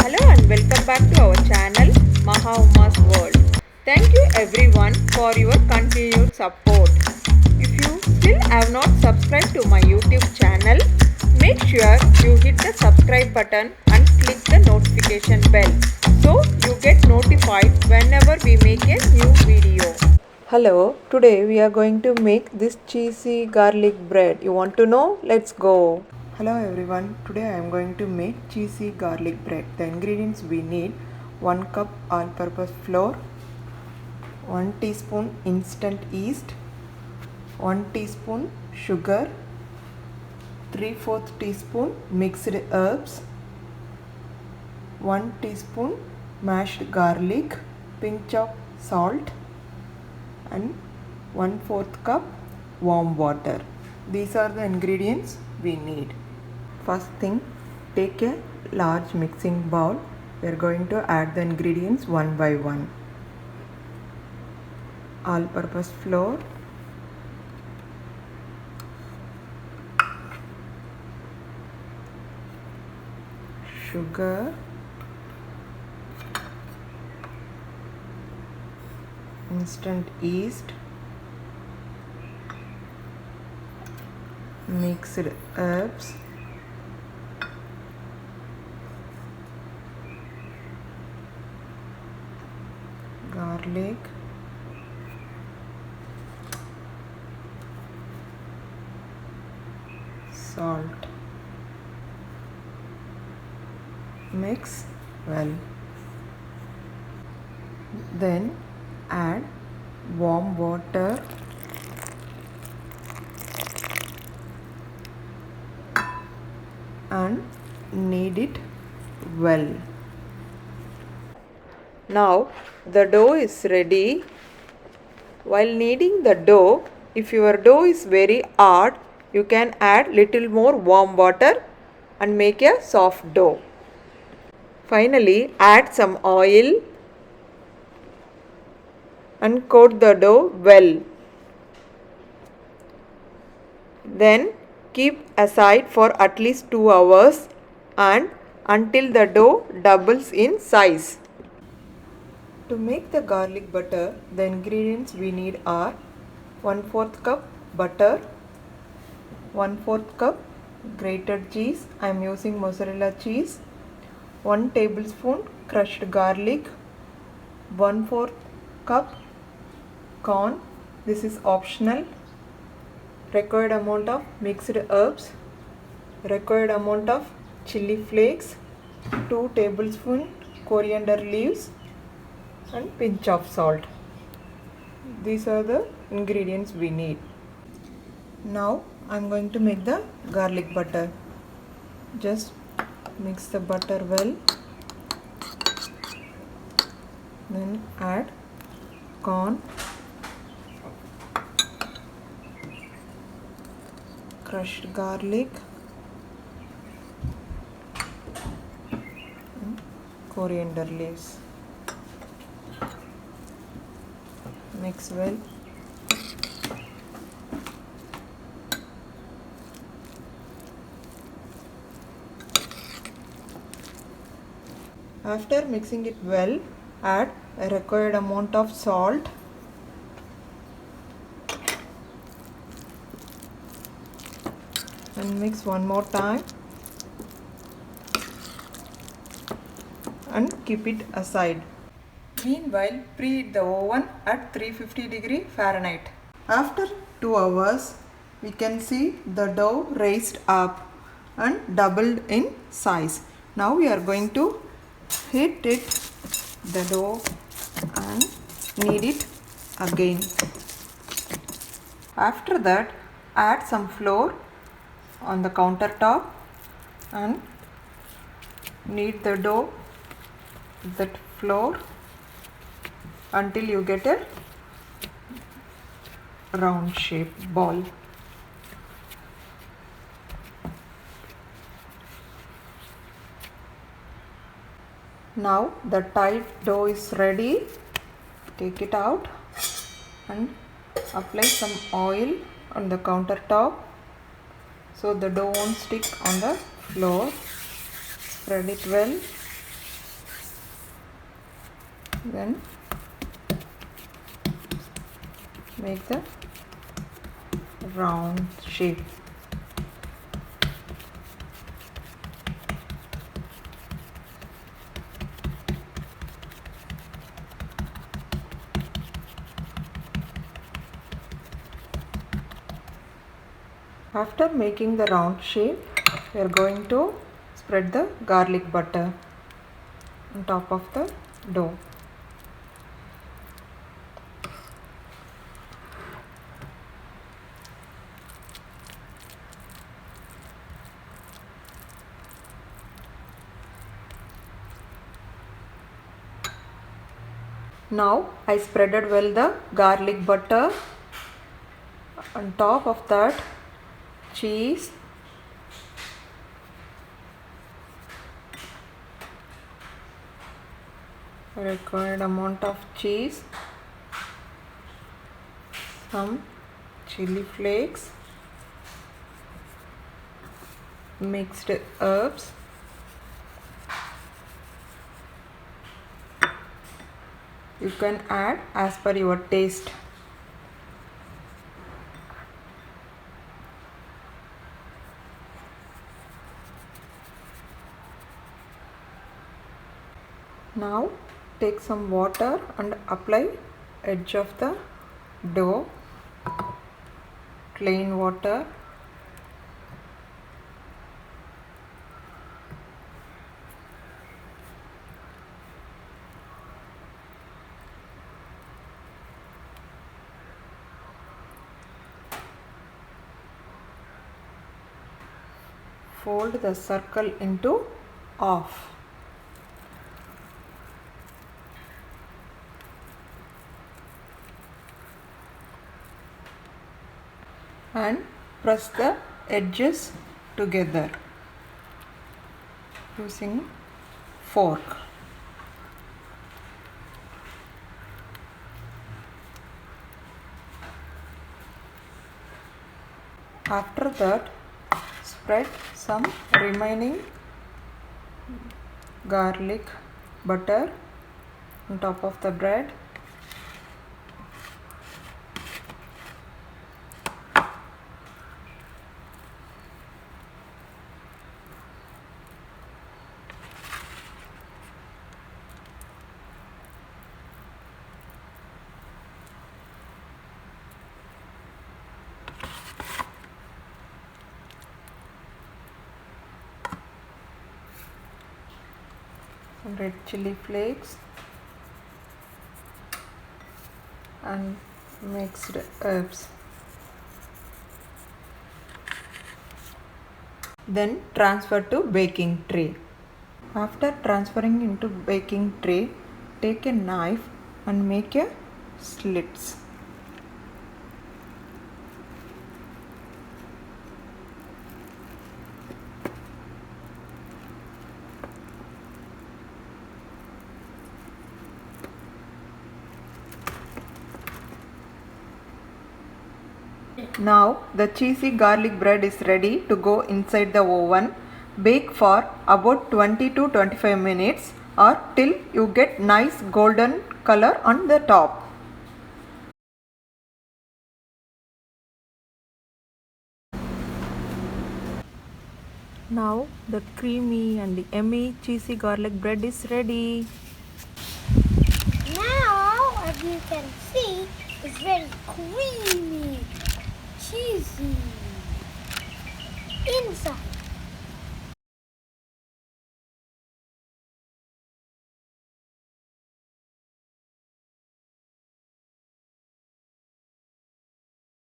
Hello and welcome back to our channel Maha Uma's World. Thank you everyone for your continued support. If you still have not subscribed to my YouTube channel, make sure you hit the subscribe button and click the notification bell so you get notified whenever we make a new video. Hello, today we are going to make this cheesy garlic bread. You want to know? Let's go. Hello everyone, today I am going to make cheesy garlic bread. The ingredients we need: 1 cup all-purpose flour, 1 teaspoon instant yeast, 1 teaspoon sugar, 3/4 teaspoon mixed herbs, 1 teaspoon mashed garlic, pinch of salt and 1/4 cup warm water. These are the ingredients we need. First thing, take a large mixing bowl. We are going to add the ingredients one by one. All-purpose flour, sugar, instant yeast, mixed herbs, garlic, salt. Mix well. Then add warm water and knead it well. Now the dough is ready. While kneading the dough, if your dough is very hard, you can add little more warm water and make a soft dough. Finally, add some oil and coat the dough well. Then keep aside for at least 2 hours and until the dough doubles in size. To make the garlic butter, the ingredients we need are 1/4 cup butter, 1/4 cup grated cheese, I am using mozzarella cheese, 1 tablespoon crushed garlic, 1/4 cup corn, this is optional, required amount of mixed herbs, required amount of chili flakes, 2 tablespoon coriander leaves and pinch of salt. These are the ingredients we need. Now I am going to make the garlic butter. Just mix the butter well. Then add corn, crushed garlic and coriander leaves. Mix well. After mixing it well, add a required amount of salt and mix one more time and keep it aside. Meanwhile, preheat the oven at 350 Fahrenheit. After 2 hours, we can see the dough raised up and doubled in size. Now we are going to heat it, the dough, and knead it again. After that, add some flour on the countertop and knead the dough with that flour until you get a round shape ball. Now the tight dough is ready. Take it out and apply some oil on the countertop so the dough won't stick on the floor. Spread it well Then make the round shape. After making the round shape, we are going to spread the garlic butter on top of the dough. Now I spreaded well the garlic butter. On top of that, cheese, required amount of cheese, some chili flakes, mixed herbs, you can add as per your taste. Now take some water and apply edge of the dough, plain water. Fold the circle into half. And press the edges together using fork. After that, spread some remaining garlic butter on top of the bread. Some red chili flakes and mixed herbs. Then transfer to baking tray. After transferring into baking tray, take a knife and make a slits. Now the cheesy garlic bread is ready to go inside the oven. Bake for about 20 to 25 minutes or till you get nice golden color on the top. Now the creamy and yummy cheesy garlic bread is ready. Now, as you can see, it's very creamy, cheesy inside.